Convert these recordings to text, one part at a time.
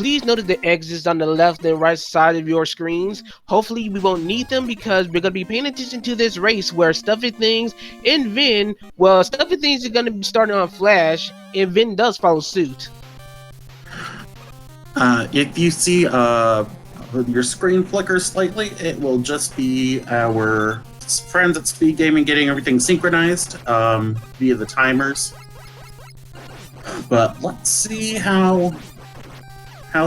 Please notice the exits on the left and right side of your screens. Hopefully we won't need them because we're going to be paying attention to this race where StuffnThings and Vin, well, StuffnThings is going to be starting on Flash and Vin does follow suit. If you see your screen flicker slightly, it will just be our friends at SpeedGaming getting everything synchronized via the timers. But let's see how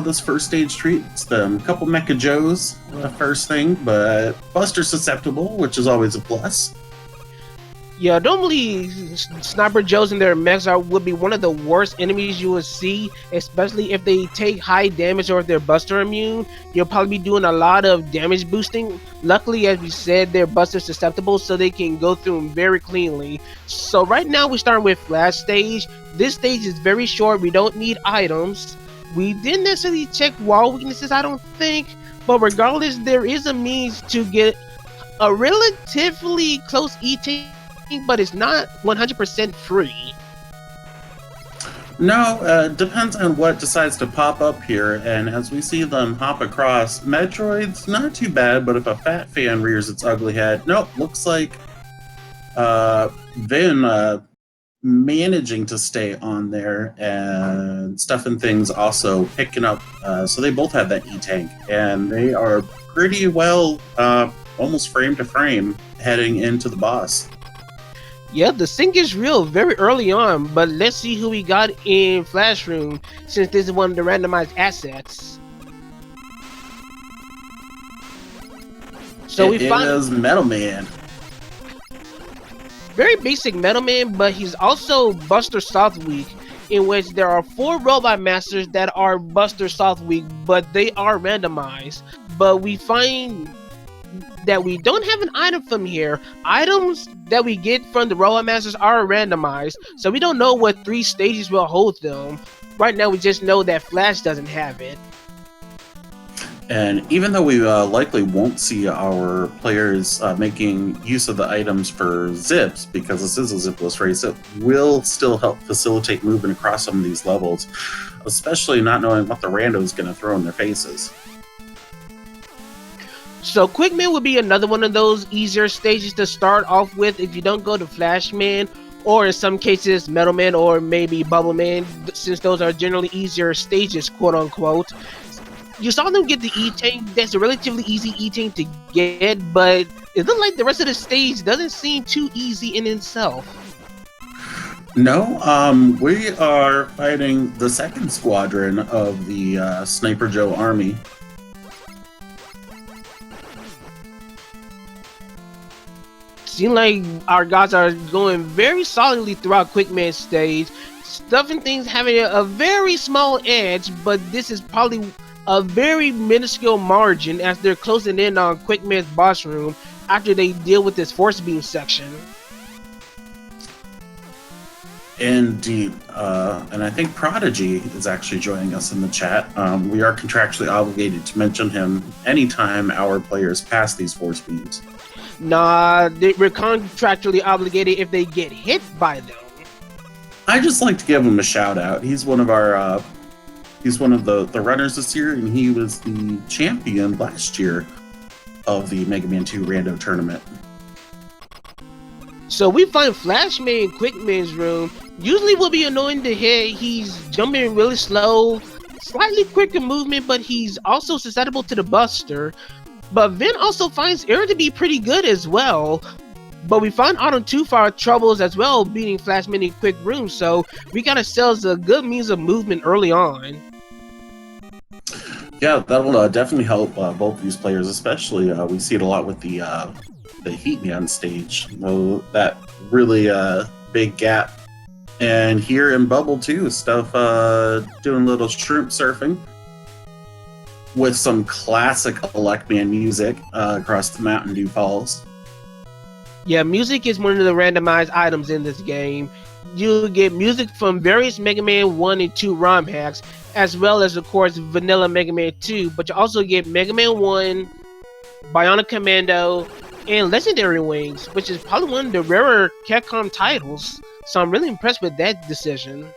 this first stage treats them. A couple Mecha Joes, first thing, but Buster's susceptible, which is always a plus. Yeah, normally Sniper Joes and their mechs would be one of the worst enemies you would see, especially if they take high damage or if they're Buster immune. You'll probably be doing a lot of damage boosting. Luckily, as we said, they're Buster susceptible, so they can go through them very cleanly. So right now we're starting with Flash stage. This stage is very short. We don't need items. We didn't necessarily check wall weaknesses, I don't think, but regardless, there is a means to get a relatively close E-tank, but it's not 100% free. No, depends on what decides to pop up here, and as we see them hop across, Metroid's not too bad, but if a fat fan rears its ugly head, nope, looks like Vin managing to stay on there, and StuffnThings also picking up, so they both have that E-tank, and they are pretty well almost frame to frame heading into the boss. Yeah, the sync is real very early on, but let's see who we got in Flash Room, since this is one of the randomized assets. So it is Metal Man. Very basic Metal Man, but he's also Buster Soft Weak, in which there are 4 Robot Masters that are Buster Soft Weak, but they are randomized. But we find that we don't have an item from here. Items that we get from the Robot Masters are randomized, so we don't know what 3 stages will hold them. Right now we just know that Flash doesn't have it. And even though we likely won't see our players making use of the items for zips, because this is a zipless race, it will still help facilitate movement across some of these levels, especially not knowing what the rando is going to throw in their faces. So Quickman would be another one of those easier stages to start off with if you don't go to Flashman, or in some cases Metal Man or maybe Bubble Man, since those are generally easier stages, quote unquote. You saw them get the E-tank. That's a relatively easy E-tank to get, but it looked like the rest of the stage doesn't seem too easy in itself. No, we are fighting the second squadron of the Sniper Joe army. Seems like our guys are going very solidly throughout Quickman's stage. StuffnThings having a very small edge, but this is probably a very minuscule margin as they're closing in on Quickman's boss room after they deal with this force beam section. Indeed, and I think Prodigy is actually joining us in the chat. We are contractually obligated to mention him anytime our players pass these force beams. Nah, we're contractually obligated if they get hit by them. I just like to give him a shout out. He's one of our he's one of the runners this year, and he was the champion last year of the Mega Man 2 Rando tournament. So we find Flashman in Quickman's room. Usually will be annoying to hit. He's jumping really slow, slightly quicker movement, but he's also susceptible to the Buster. But Vin also finds Aaron to be pretty good as well. But we find Autumn 2 for our troubles as well, beating Flashman in Quick Room, so we got ourselves a good means of movement early on. Yeah, that'll definitely help both these players, especially we see it a lot with the Heat Man stage. That really big gap. And here in Bubble 2, Stuff doing a little shrimp surfing with some classic Electman music across the Mountain Dew Falls. Yeah, music is one of the randomized items in this game. You get music from various Mega Man 1 and 2 ROM hacks, as well as, of course, vanilla Mega Man 2, but you also get Mega Man 1, Bionic Commando, and Legendary Wings, which is probably one of the rarer Capcom titles, so I'm really impressed with that decision.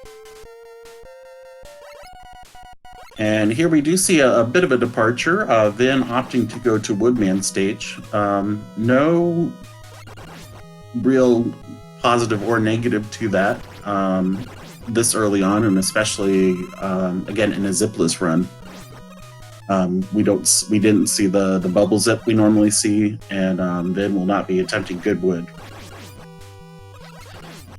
And here we do see a bit of a departure, Vin opting to go to Woodman stage. No real positive or negative to that this early on, and especially again in a zipless run. We didn't see the bubble zip we normally see, and Vin will not be attempting Goodwood.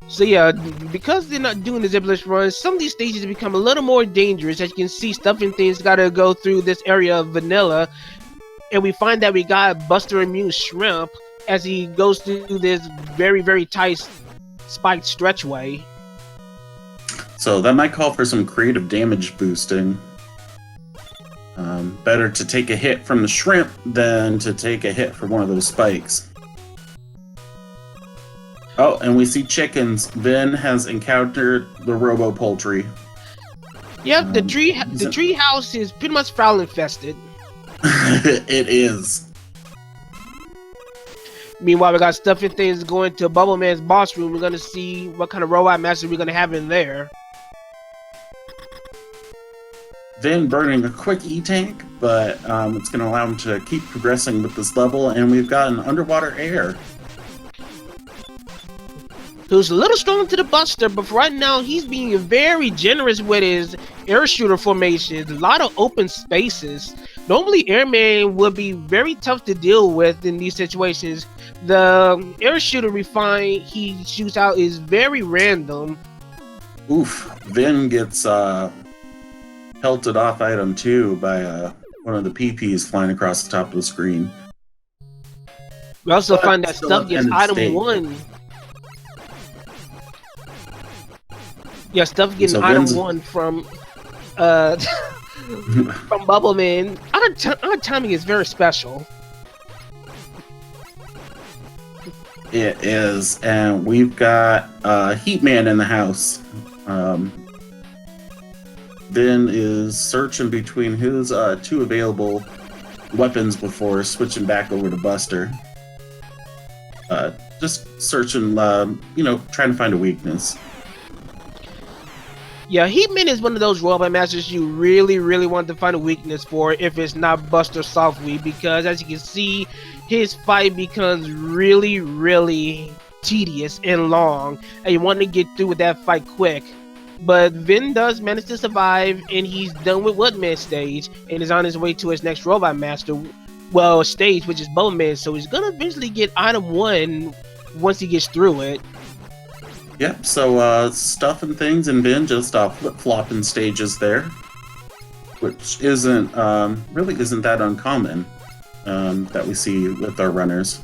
So yeah, because they're not doing the zipless runs, some of these stages become a little more dangerous. As you can see, StuffnThings got to go through this area of vanilla, and we find that we got Buster Immune Shrimp as he goes through this very, very tight spiked stretchway. So that might call for some creative damage boosting. Better to take a hit from the shrimp than to take a hit from one of those spikes. Oh, and we see chickens. Vin has encountered the robo poultry. Yep, the tree house is pretty much foul infested. It is. Meanwhile, we got StuffnThings going to Bubble Man's boss room. We're gonna see what kind of robot master we're gonna have in there. Vin burning a quick E-tank, but it's going to allow him to keep progressing with this level, and we've got an underwater air. Who's a little strong to the Buster, but for right now, he's being very generous with his air shooter formations. A lot of open spaces. Normally, Airman would be very tough to deal with in these situations. The air shooter he shoots out is very random. Oof. Vin gets pelted off item 2 by one of the PPs flying across the top of the screen. We also find that Stuff gets item 1. Yeah, Stuff getting item 1 from from Bubble Man. Our timing is very special. It is, and we've got Heat Man in the house. Vin is searching between his 2 available weapons before switching back over to Buster. Just searching, trying to find a weakness. Yeah, Heatman is one of those robot masters you really, really want to find a weakness for if it's not Buster softly, because as you can see, his fight becomes really, really tedious and long, and you want to get through with that fight quick. But Vin does manage to survive, and he's done with Woodman stage, and is on his way to his next robot master, stage, which is Bowman. So he's gonna eventually get item 1 once he gets through it. Yep. So StuffnThings and Vin just flip-flopping stages there, which isn't really isn't that uncommon that we see with our runners.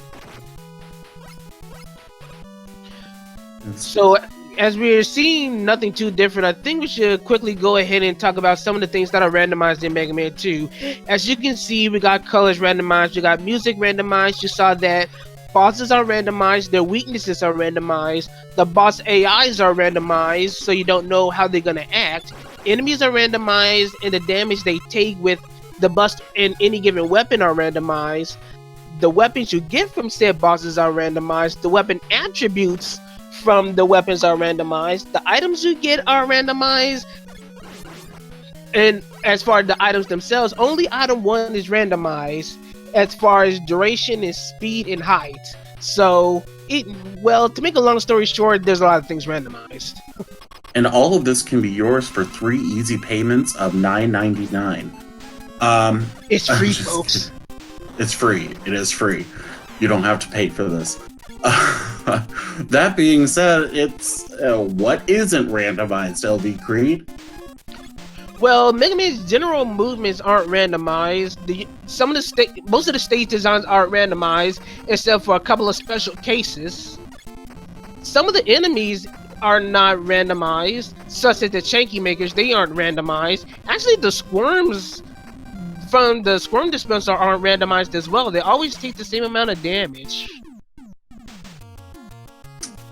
So, as we're seeing nothing too different, I think we should quickly go ahead and talk about some of the things that are randomized in Mega Man 2. As you can see, we got colors randomized, we got music randomized. You saw that bosses are randomized, their weaknesses are randomized, the boss AIs are randomized, so you don't know how they're gonna act. Enemies are randomized, and the damage they take with the bust in any given weapon are randomized. The weapons you get from said bosses are randomized. The weapon attributes from the weapons are randomized. The items you get are randomized. And as far as the items themselves, only item 1 is randomized as far as duration and speed and height. So, to make a long story short, there's a lot of things randomized. And all of this can be yours for 3 easy payments of $9.99. It's free, folks. It's free. It is free. You don't have to pay for this. That being said, it's what isn't randomized, LV Creed? Well, Mega Man's general movements aren't randomized. Most of the stage designs aren't randomized, except for a couple of special cases. Some of the enemies are not randomized, such as the Chanky Makers. They aren't randomized. Actually, the squirms from the Squirm Dispenser aren't randomized as well. They always take the same amount of damage.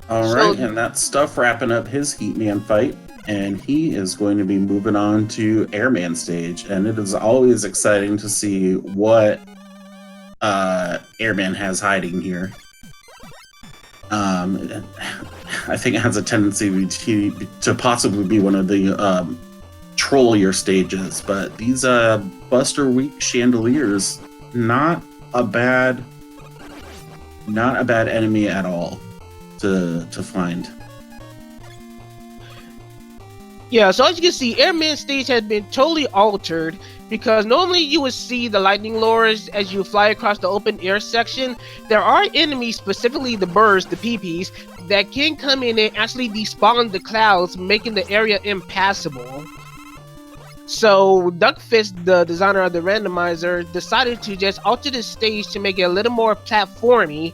Alright, and that's Stuff wrapping up his Heat Man fight. And he is going to be moving on to Airman stage. And it is always exciting to see what Airman has hiding here. I think it has a tendency to possibly be one of the trollier stages, but these Buster Weak chandeliers, not a bad enemy at all to find. Yeah, so as you can see, Airman stage has been totally altered because normally you would see the lightning lures as you fly across the open air section. There are enemies, specifically the birds, the peepees, that can come in and actually despawn the clouds, making the area impassable. So Duckfist, the designer of the randomizer, decided to just alter the stage to make it a little more platformy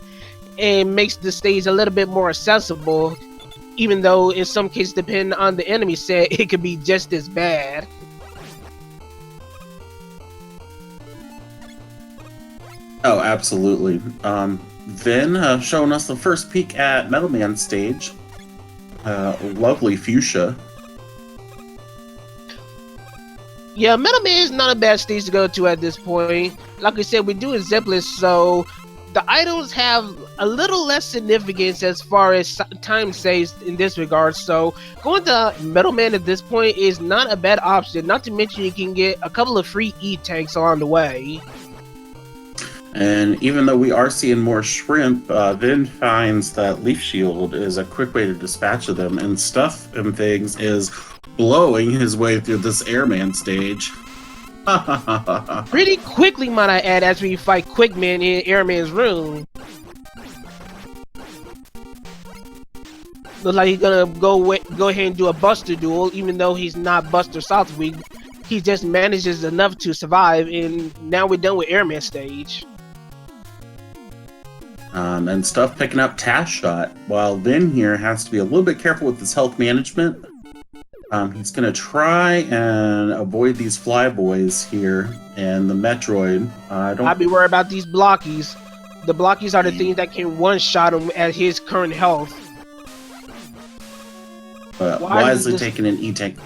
and makes the stage a little bit more accessible, even though in some cases, depending on the enemy set, it could be just as bad. Oh, absolutely. Then showing us the first peek at Metal Man stage. Lovely fuchsia. Yeah, Metal Man is not a bad stage to go to at this point. Like I said, we're doing Zipless, so the items have a little less significance as far as time saves in this regard. So going to Metal Man at this point is not a bad option. Not to mention you can get a couple of free E-tanks along the way. And even though we are seeing more shrimp, Vin finds that Leaf Shield is a quick way to dispatch of them, and StuffnThings is blowing his way through this Airman stage. Pretty quickly, might I add, as we fight Quickman in Airman's room. Looks like he's gonna go ahead and do a Buster duel, even though he's not Buster Southweek. He just manages enough to survive, and now we're done with Airman stage. And Stuff picking up Task Shot, while Vin here has to be a little bit careful with his health management. He's going to try and avoid these flyboys here and the Metroid. I'd be worried about these blockies. The blockies are the things that can one-shot him at his current health. Wisely taking an E-tank.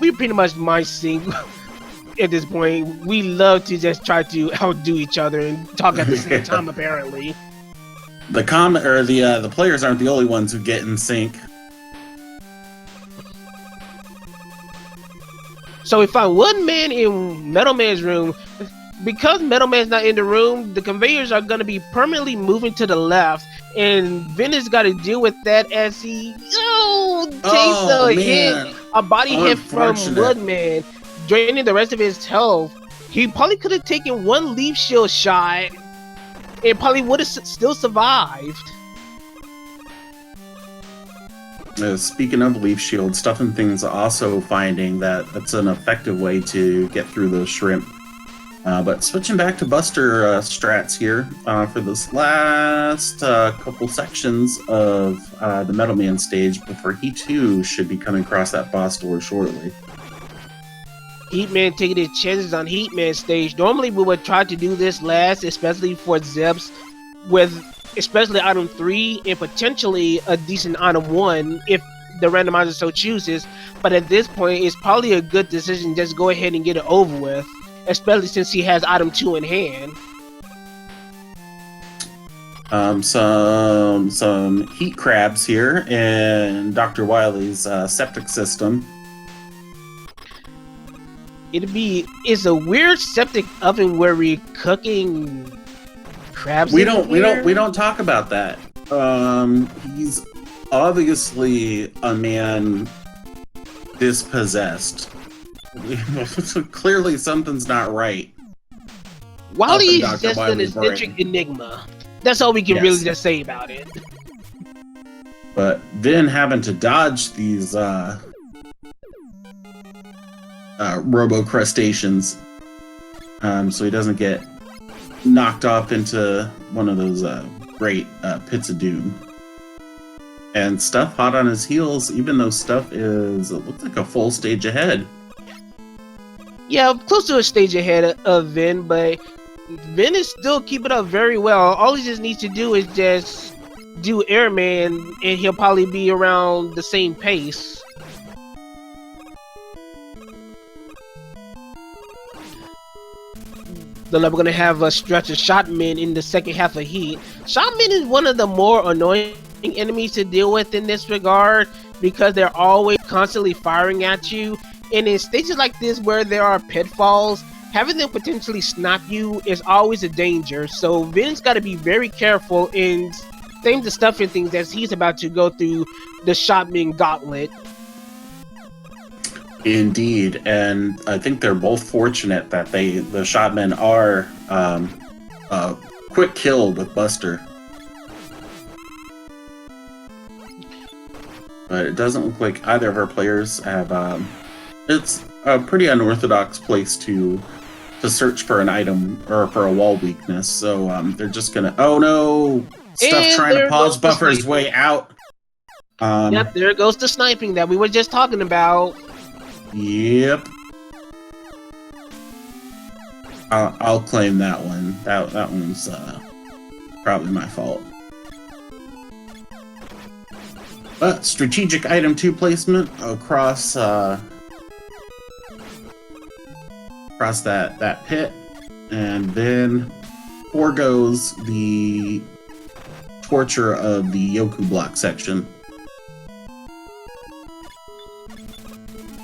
We pretty much might sing at this point. We love to just try to outdo each other and talk at the same time, apparently. The players aren't the only ones who get in sync. So we found one man in Metal Man's room. Because Metal Man's not in the room, the conveyors are going to be permanently moving to the left, and Vin has got to deal with that as he takes a body hit from Woodman, draining the rest of his health. He probably could have taken one Leaf Shield shot and probably would have still survived. Speaking of Leaf Shield, StuffnThings also finding that that's an effective way to get through those shrimp. But switching back to Buster strats here for this last couple sections of the Metal Man stage before he too should be coming across that boss door shortly. Heatman taking his chances on Heatman stage. Normally we would try to do this last, especially for Zips, with especially item 3 and potentially a decent item 1 if the randomizer so chooses. But at this point, it's probably a good decision just go ahead and get it over with, especially since he has item 2 in hand. Some heat crabs here in Dr. Wily's septic system. It's a weird septic oven where we're cooking crabs. We don't talk about that. He's obviously a man dispossessed. Clearly something's not right. Wily is just an eccentric enigma. That's all we can really just say about it. But then having to dodge these robo crustaceans, so he doesn't get knocked off into one of those great pits of doom. And Stuff hot on his heels, even though Stuff it looks like a full stage ahead. Yeah, close to a stage ahead of Vin, but Vin is still keeping up very well. All he just needs to do is just do Airman, and he'll probably be around the same pace. Then we're going to have a stretch of Shotman in the second half of Heat. Shotman is one of the more annoying enemies to deal with in this regard. because they're always constantly firing at you. And in stages like this where there are pitfalls, having them potentially snap you is always a danger. So Vin's got to be very careful in same the StuffnThings as he's about to go through the Shotman Gauntlet. Indeed, and I think they're both fortunate that the Shotmen are quick kill with Buster. But it doesn't look like either of our players have. It's a pretty unorthodox place to search for an item or for a wall weakness. So they're just gonna. Oh no! Stuff And trying to there pause goes the buffer his sniping. way out. Yep, there goes the sniping that we were just talking about. Yep. I'll claim that one. That one's probably my fault. But strategic item 2 placement across that pit, and then foregoes the torture of the Yoku block section.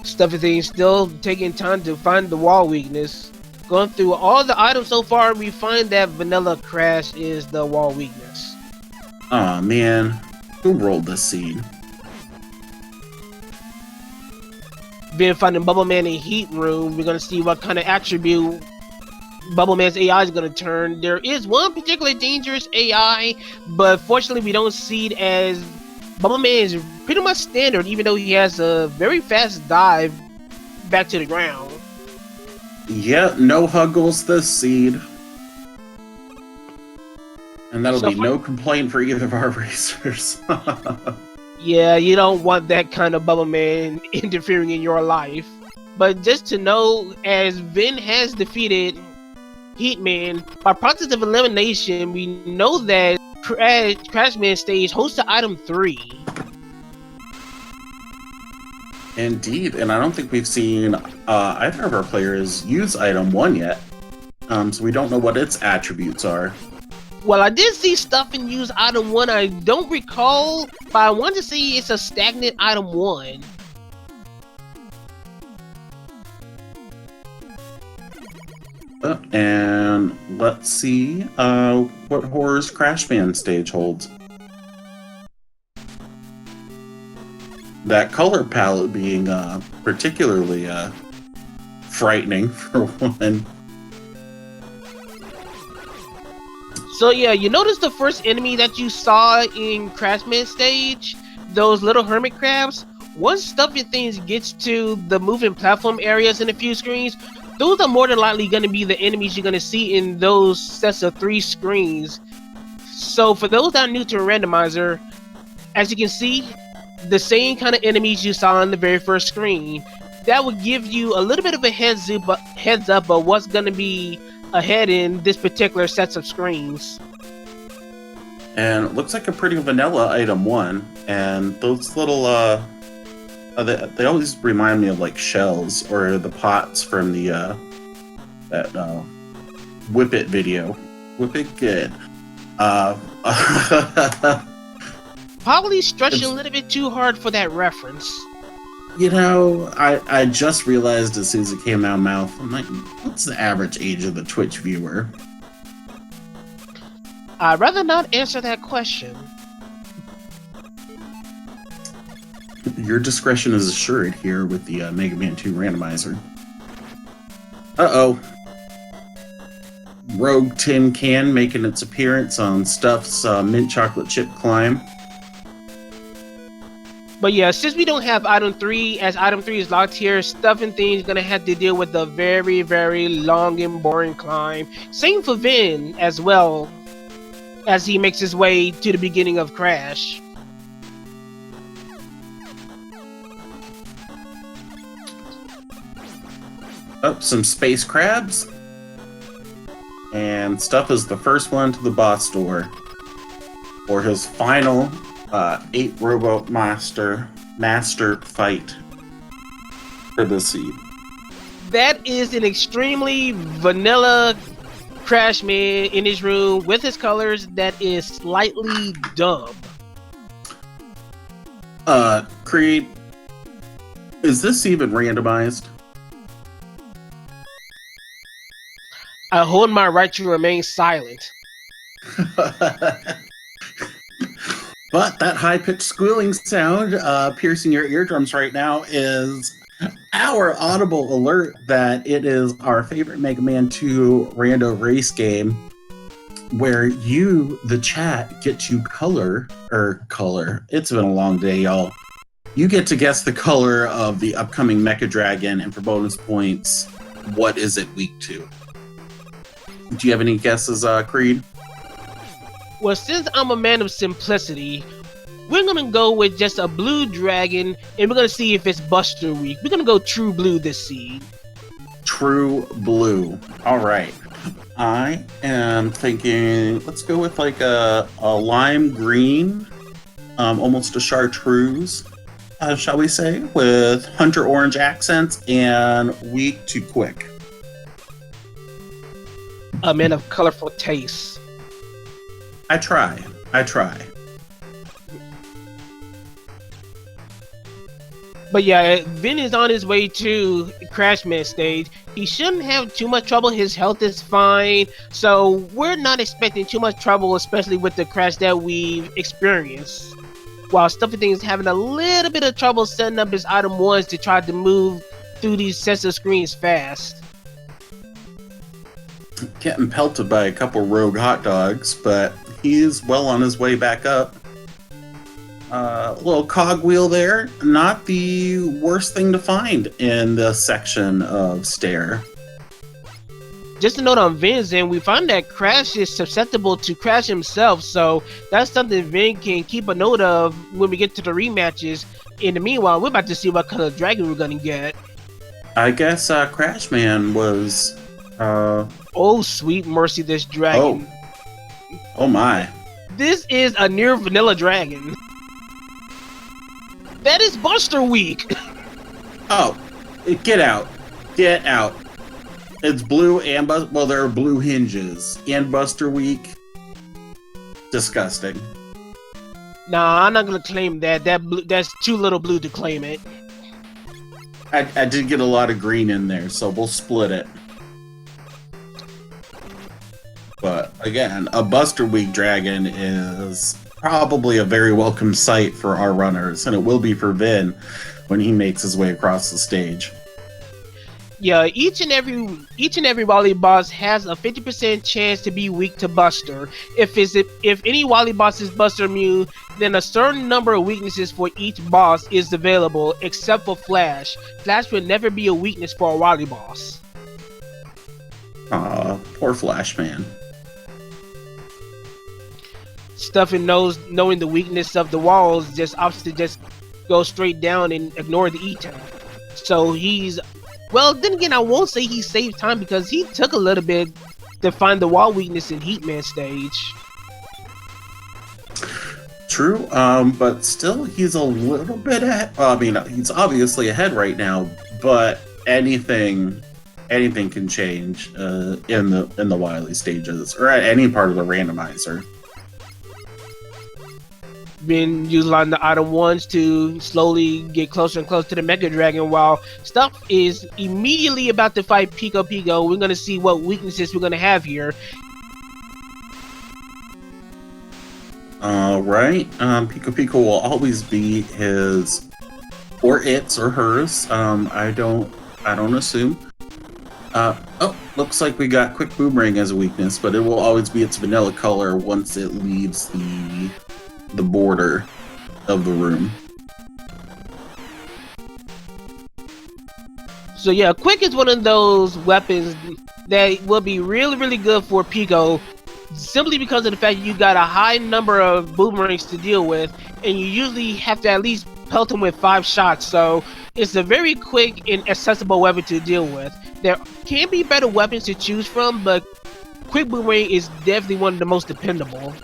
StuffnThings still taking time to find the wall weakness. Going through all the items so far, we find that Vanilla Crash is the wall weakness. Aw, man. Who rolled this seed? Been finding Bubble Man in Heat Room. We're gonna see what kind of attribute Bubble Man's AI is gonna turn. There is one particular dangerous AI, but fortunately we don't see it as Bubble Man is pretty much standard, even though he has a very fast dive back to the ground. Yeah, no Huggles this seed. And that'll So be no complaint for either of our racers. Yeah, you don't want that kind of Bubble Man interfering in your life. But just to know, as Vin has defeated Heatman, by process of elimination, we know that Crashman stage hosts to item 3. Indeed, and I don't think we've seen either of our players use item 1 yet. So we don't know what its attributes are. Well, I did see stuff and use item 1. I don't recall, but I want to say it's a stagnant item 1. And let's see what horrors Crashman stage holds. That color palette being particularly frightening for one. So yeah, you notice the first enemy that you saw in Crashman stage, those little hermit crabs. Once StuffnThings gets to the moving platform areas in a few screens, those are more than likely going to be the enemies you're going to see in those sets of 3 screens. So for those that are new to Randomizer, as you can see, the same kind of enemies you saw on the very first screen. That would give you a little bit of a heads up of what's going to be ahead in this particular sets of screens. And it looks like a pretty vanilla item 1. And those little they always remind me of like shells or the pots from the that Whip It video. Whip It good. Probably stretching a little bit too hard for that reference. You know, I just realized as soon as it came out of my mouth, I'm like, what's the average age of the Twitch viewer? I'd rather not answer that question. Your discretion is assured here with the Mega Man 2 randomizer. Uh-oh. Rogue Tin Can making its appearance on Stuff's mint chocolate chip climb. But yeah, since we don't have item 3, as item 3 is locked here, StuffnThings gonna have to deal with a very, very long and boring climb. Same for Vin as well, as he makes his way to the beginning of Crash. Oh, some space crabs. And Stuff is the first one to the boss door for his final 8 Robot Master fight for the seed. That is an extremely vanilla Crashman in his room with his colors that is slightly dumb. Creed, is this even randomized? I hold my right to remain silent. But that high-pitched squealing sound piercing your eardrums right now is our audible alert that it is our favorite Mega Man 2 rando race game where you, the chat, get to color. It's been a long day, y'all. You get to guess the color of the upcoming Mecha Dragon, and for bonus points, what is it weak to? Do you have any guesses, Creed? Well, since I'm a man of simplicity, we're gonna go with just a blue dragon, and we're gonna see if it's Buster Week. We're gonna go True Blue this seed. True Blue. All right. I am thinking, let's go with like a lime green, almost a chartreuse, shall we say, with hunter orange accents and weak to quick. A man of colorful tastes. I try. But yeah, Vin is on his way to Crashman stage. He shouldn't have too much trouble. His health is fine. So we're not expecting too much trouble, especially with the crash that we've experienced. While StuffnThings is having a little bit of trouble setting up his item 1s to try to move through these sensor screens fast. Getting pelted by a couple rogue hot dogs, but he's well on his way back up. Little cogwheel there, not the worst thing to find in this section of stair. Just a note on Vin's end, we find that Crash is susceptible to Crash himself, so that's something Vin can keep a note of when we get to the rematches. In the meanwhile, we're about to see what kind of dragon we're gonna get. I guess Crashman was... Oh, sweet mercy, this dragon. Oh my. This is a near vanilla dragon. That is Buster Week! Oh, get out. Get out. It's blue and Buster... Well, there are blue hinges. And Buster Week. Disgusting. Nah, I'm not gonna claim that. That's too little blue to claim it. I did get a lot of green in there, so we'll split it. But again, a Buster Week dragon is probably a very welcome sight for our runners, and it will be for Vin when he makes his way across the stage. Yeah, each and every Wily boss has a 50% chance to be weak to Buster. If any Wily boss is Buster immune, then a certain number of weaknesses for each boss is available, except for Flash. Flash will never be a weakness for a Wily boss. Aw, poor Flash man. Knowing the weakness of the walls, just opts to just go straight down and ignore the E-turn. So he's... Well, then again, I won't say he saved time because he took a little bit to find the wall weakness in Heatman stage. True, but still, he's a little bit ahead. Well, I mean, he's obviously ahead right now, but anything can change in the Wily stages or at any part of the randomizer. Been utilizing the item 1s to slowly get closer and closer to the Mega Dragon, while Stuff is immediately about to fight Pico Pico. We're going to see what weaknesses we're going to have here. Alright, Pico Pico will always be his, or its, or hers. I don't assume. Oh, looks like we got Quick Boomerang as a weakness, but it will always be its vanilla color once it leaves the border of the room. So yeah, Quick is one of those weapons that will be really, really good for Pico, simply because of the fact that you got a high number of boomerangs to deal with, and you usually have to at least pelt him with 5 shots, so it's a very quick and accessible weapon to deal with. There can be better weapons to choose from, but Quick Boomerang is definitely one of the most dependable.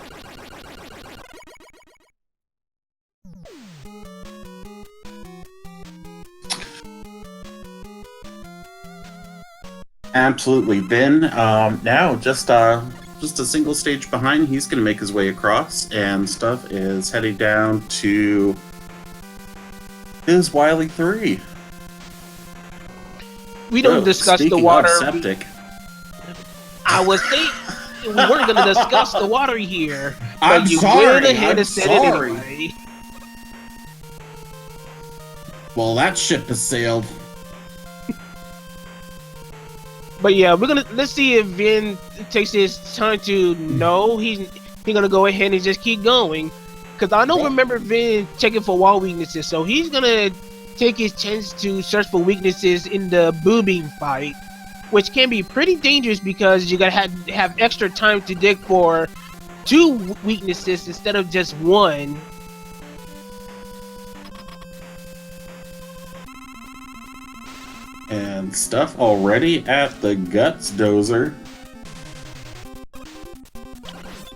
Absolutely. Ben, now just a single stage behind, he's going to make his way across, and Stuff is heading down to is Wily 3. We don't discuss the Speaking water. of septic, I was saying we weren't going to discuss the water here, but I'm you sorry, went ahead I'm and said sorry. it anyway. Well, that ship has sailed. But yeah, let's see if Vin takes his time to know he's gonna go ahead and just keep going. Cause I don't remember Vin checking for wall weaknesses, so he's gonna take his chance to search for weaknesses in the boobing fight, which can be pretty dangerous because you gotta have extra time to dig for 2 weaknesses instead of just 1. And Stuff already at the Guts Dozer.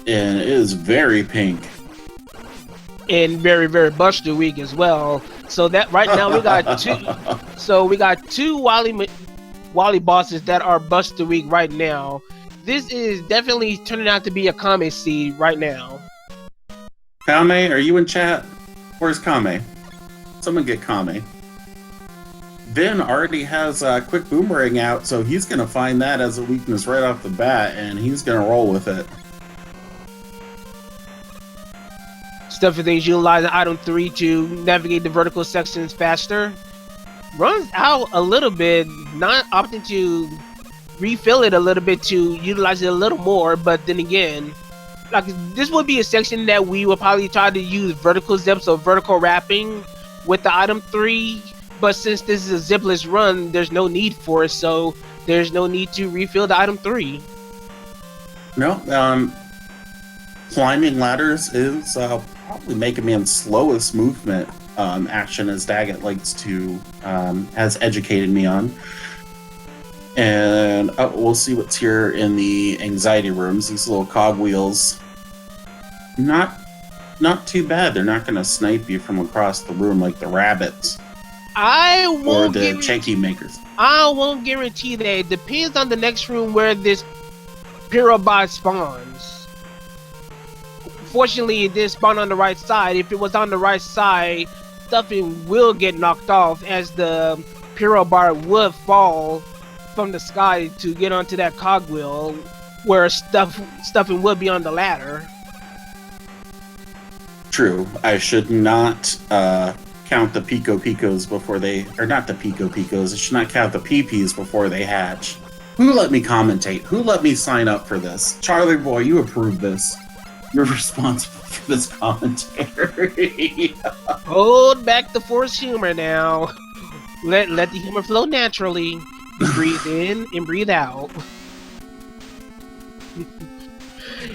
And it is very pink. And very, very Buster weak as well. So that right now we got 2. So we got 2 Wally bosses that are Buster weak right now. This is definitely turning out to be a Kame seed right now. Kame, are you in chat? Where's Kame? Someone get Kame. Vin already has a quick boomerang out, so he's going to find that as a weakness right off the bat, and he's going to roll with it. StuffnThings utilize item 3 to navigate the vertical sections faster. Runs out a little bit, not opting to refill it a little bit to utilize it a little more, but then again, like this would be a section that we would probably try to use vertical zips or vertical wrapping with the item 3, but since this is a zipless run, there's no need for it, so there's no need to refill the item 3. No, climbing ladders is probably Mega Man's slowest movement action, as Daggett likes to, has educated me on. And we'll see what's here in the anxiety rooms. These little cogwheels, not too bad. They're not going to snipe you from across the room like the rabbits. Or the Chenky makers. I won't guarantee that. It depends on the next room where this Pyrobot spawns. Fortunately, it didn't spawn on the right side. If it was on the right side, Stuffing will get knocked off as the Pyrobot would fall from the sky to get onto that cogwheel where Stuffing would be on the ladder. True. I should not count the Picos before they... Or not the Picos. I should not count the PPs before they hatch. Who let me commentate? Who let me sign up for this? Charlie boy, you approve this. You're responsible for this commentary. Hold back the forced humor now. Let the humor flow naturally. Breathe in and breathe out.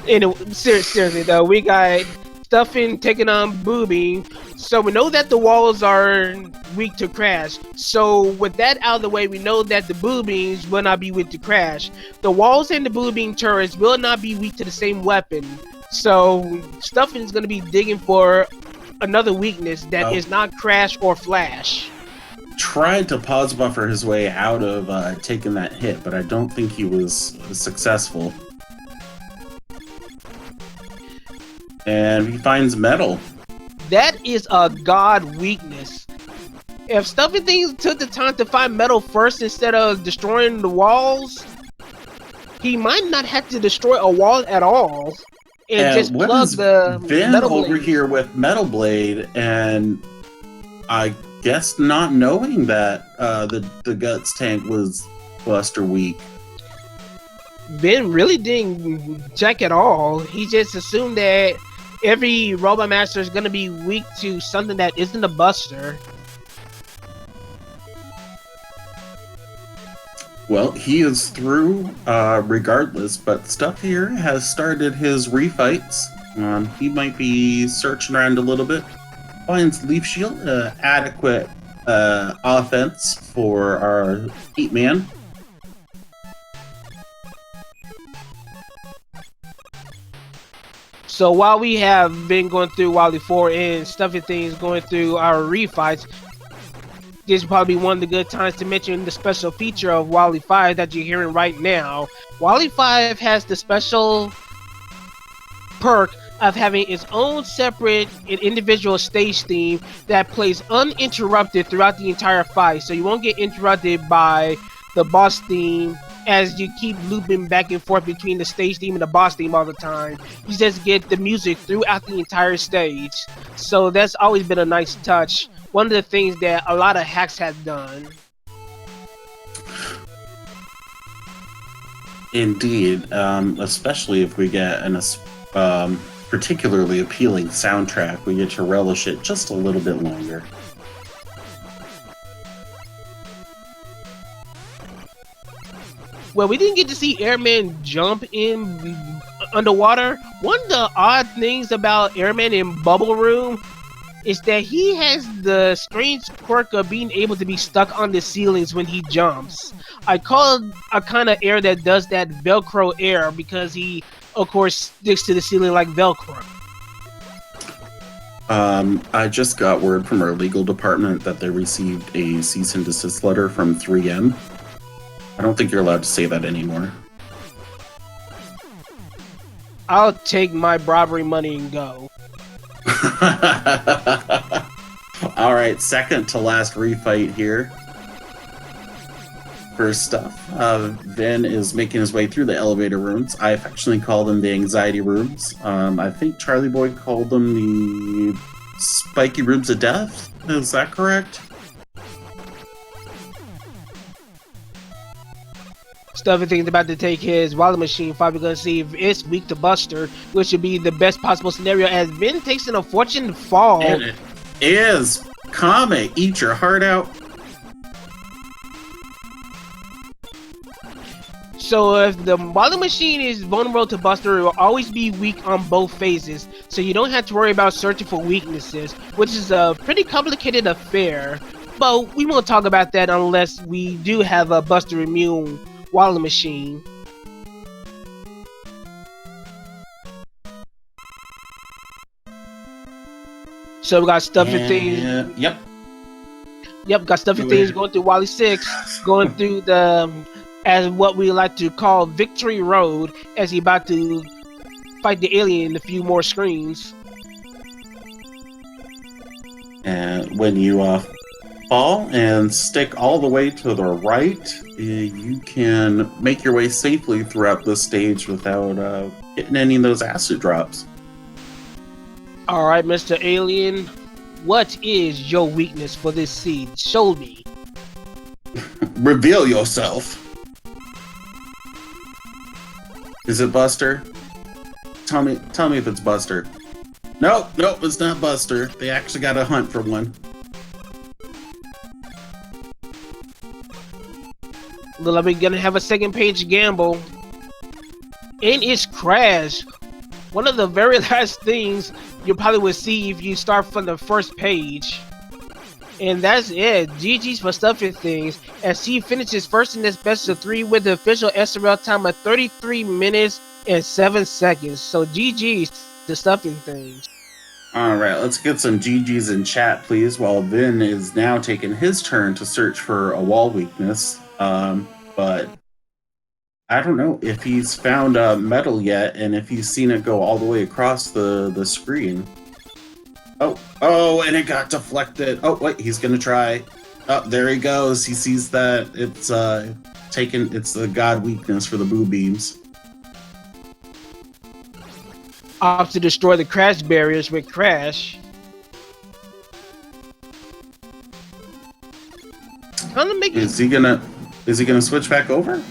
Anyway, seriously though, we got Stuffing taking on boobing, so we know that the walls are weak to crash. So with that out of the way, we know that the boobings will not be weak to crash. The walls and the boobing turrets will not be weak to the same weapon. So Stuffing is going to be digging for another weakness that is not crash or flash. Tried to pause buffer his way out of taking that hit, but I don't think he was successful. And he finds metal. That is a god weakness. If StuffnThings took the time to find metal first instead of destroying the walls, he might not have to destroy a wall at all. And just plug the Vin metal over blade here with Metal Blade, and I guess not knowing that the Guts tank was Buster weak. Vin really didn't check at all. He just assumed that every Robot Master is going to be weak to something that isn't a Buster. Well, he is through regardless, but Stuff here has started his refights. He might be searching around a little bit. Finds Leaf Shield, adequate offense for our Heat Man. So while we have been going through Wally 4 and StuffnThings going through our refights, this is probably one of the good times to mention the special feature of Wally 5 that you're hearing right now. Wally 5 has the special perk of having its own separate and individual stage theme that plays uninterrupted throughout the entire fight. So you won't get interrupted by the boss theme as you keep looping back and forth between the stage theme and the boss theme all the time. You just get the music throughout the entire stage. So that's always been a nice touch. One of the things that a lot of hacks have done. Indeed, especially if we get an particularly appealing soundtrack, we get to relish it just a little bit longer. Well, we didn't get to see Airman jump in underwater. One of the odd things about Airman in Bubble Room is that he has the strange quirk of being able to be stuck on the ceilings when he jumps. I call it a kind of air that does that Velcro air because he, of course, sticks to the ceiling like Velcro. I just got word from our legal department that they received a cease and desist letter from 3M. I don't think you're allowed to say that anymore. I'll take my bribery money and go. All right, second to last refight here. First up, Vin is making his way through the elevator rooms. I affectionately call them the anxiety rooms. I think Charlie Boy called them the spiky rooms of death. Is that correct? StuffnThings about to take his wallet machine fight. We're going to see if it's weak to Buster, which would be the best possible scenario as Vin takes an unfortunate fall. And it is. Comet, eat your heart out. So if the wallet machine is vulnerable to Buster, it will always be weak on both phases. So you don't have to worry about searching for weaknesses, which is a pretty complicated affair. But we won't talk about that unless we do have a Buster immune wallet machine. So we got StuffnThings. Yep. Yep, got StuffnThings going through Wally 6, going through the as what we like to call Victory Road, as he about to fight the alien in a few more screens. And when you fall and stick all the way to the right, you can make your way safely throughout the stage without hitting any of those acid drops. All right, Mr. Alien, what is your weakness for this seed? Show me. Reveal yourself. Is it Buster? Tell me if it's Buster. Nope, it's not Buster. They actually got a hunt for one. Well, we're gonna have a second page gamble. And it's Crash. One of the very last things you probably would see if you start from the first page. And that's it. GG's for StuffnThings as he finishes first in this best of 3 with the official SRL time of 33 minutes and 7 seconds. So GG's to StuffnThings. All right, let's get some GG's in chat, please, while Vin is now taking his turn to search for a wall weakness. But I don't know if he's found metal yet and if he's seen it go all the way across the screen. Oh, and it got deflected. Oh, wait, he's gonna try. Oh, there he goes. He sees that it's it's the god weakness for the boo beams. Off to destroy the crash barriers with Crash. Is he gonna switch back over?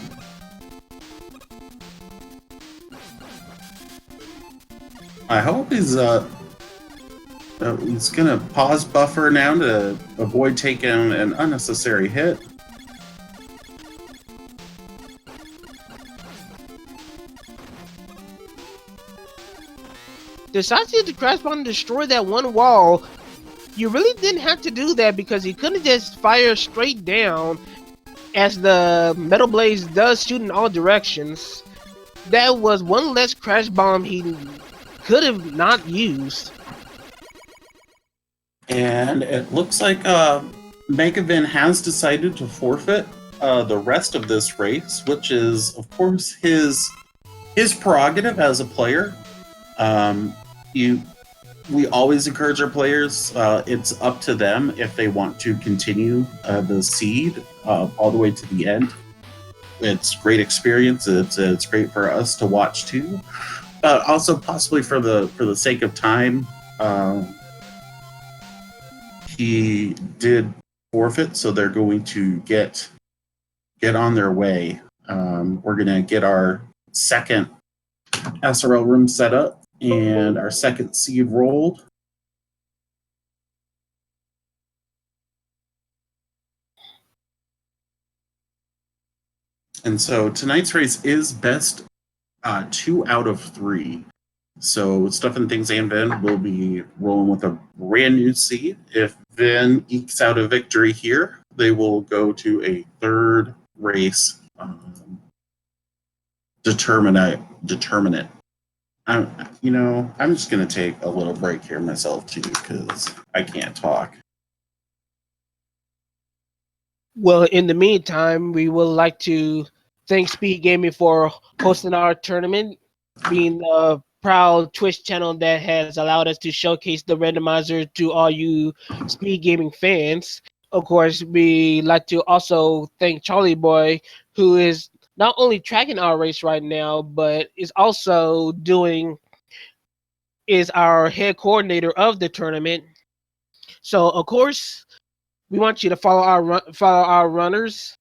I hope he's gonna pause buffer now to avoid taking an unnecessary hit. Decided to crash bomb and destroy that one wall. You really didn't have to do that because you couldn't just fire straight down as the metal blaze does shoot in all directions. That was one less crash bomb he could have not used. And it looks like Megavin has decided to forfeit the rest of this race, which is, of course, his prerogative as a player. you we always encourage our players. It's up to them if they want to continue the seed all the way to the end. It's great experience. It's great for us to watch too. Also, possibly for the sake of time, he did forfeit, so they're going to get on their way. We're going to get our second SRL room set up and our second seed rolled. And so tonight's race is best 2 out of 3. So StuffnThings and Vin will be rolling with a brand new seed. If Vin ekes out a victory here, they will go to a third race determinate. I'm just going to take a little break here myself too because I can't talk. Well, in the meantime, we would like to thank SpeedGaming for hosting our tournament, being the proud Twitch channel that has allowed us to showcase the randomizer to all you SpeedGaming fans. Of course, we like to also thank Charlie Boy, who is not only tracking our race right now, but is our head coordinator of the tournament. So, of course, we want you to follow our runners.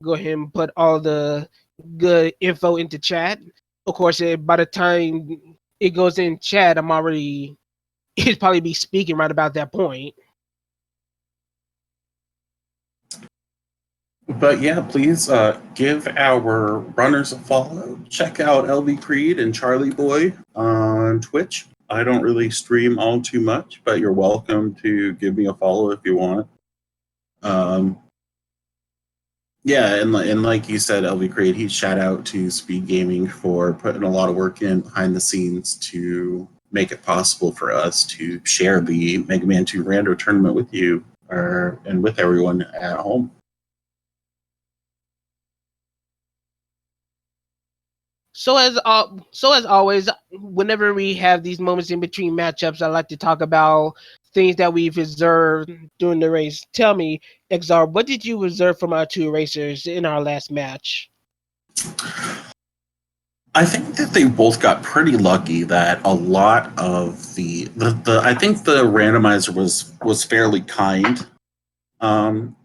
Go ahead and put all the good info into chat. Of course, by the time it goes in chat, he'd probably be speaking right about that point. But yeah, please give our runners a follow. Check out LV Creed and Charlie Boy on Twitch. I don't really stream all too much, but you're welcome to give me a follow if you want. Yeah, and like you said, LV Creed, he shout out to SpeedGaming for putting a lot of work in behind the scenes to make it possible for us to share the Mega Man 2 Rando tournament with you and with everyone at home. So as always, whenever we have these moments in between matchups, I like to talk about things that we've observed during the race. Tell me, XR, what did you observe from our two racers in our last match? I think that they both got pretty lucky that a lot of the I think the randomizer was fairly kind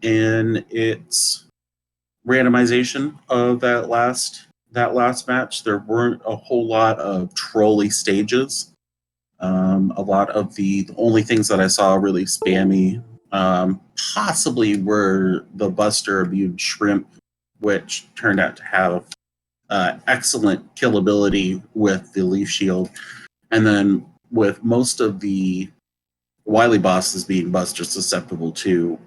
in its randomization of that last match. There weren't a whole lot of trolley stages. A lot of the only things that I saw really spammy possibly were the Buster immune shrimp, which turned out to have excellent killability with the Leaf Shield. And then with most of the Wily bosses being Buster susceptible to,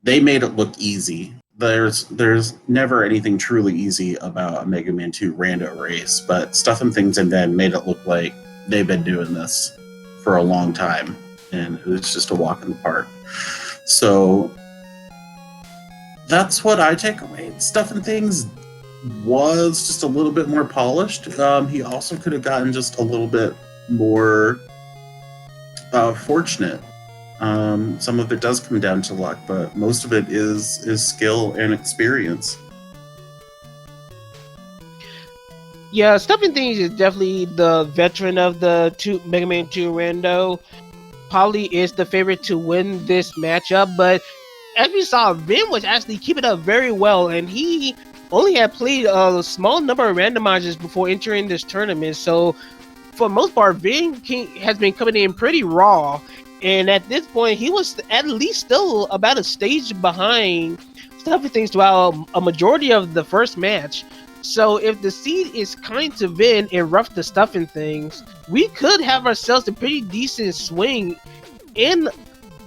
they made it look easy. There's never anything truly easy about a Mega Man 2 rando race, but StuffnThings and then made it look like they've been doing this for a long time, and it was just a walk in the park. So that's what I take away. StuffnThings was just a little bit more polished. He also could have gotten just a little bit more fortunate. Some of it does come down to luck, but most of it is skill and experience. Yeah, StuffnThings is definitely the veteran of the Mega Man 2 Rando. Probably is the favorite to win this matchup, but as we saw, Vin was actually keeping up very well, and he only had played a small number of randomizers before entering this tournament. So, for the most part, Vin has been coming in pretty raw, and at this point, he was at least still about a stage behind StuffnThings throughout a majority of the first match. So, if the seed is kind to Vin and rough to StuffnThings, we could have ourselves a pretty decent swing in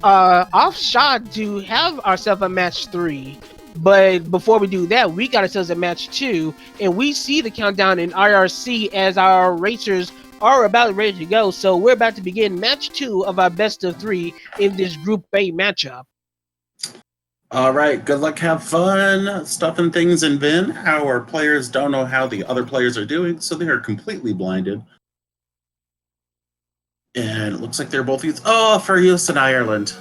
off shot to have ourselves a match 3. But before we do that, we got ourselves a match 2, and we see the countdown in IRC as our racers are about ready to go. So we're about to begin match 2 of our best of 3 in this Group A matchup. All right, good luck, have fun, stuffing things in Vin. Our players don't know how the other players are doing, so they are completely blinded. And it looks like they're both youth. Oh, for use in Ireland.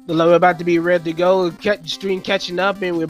The we're about to be ready to go. Stream catching up, and we're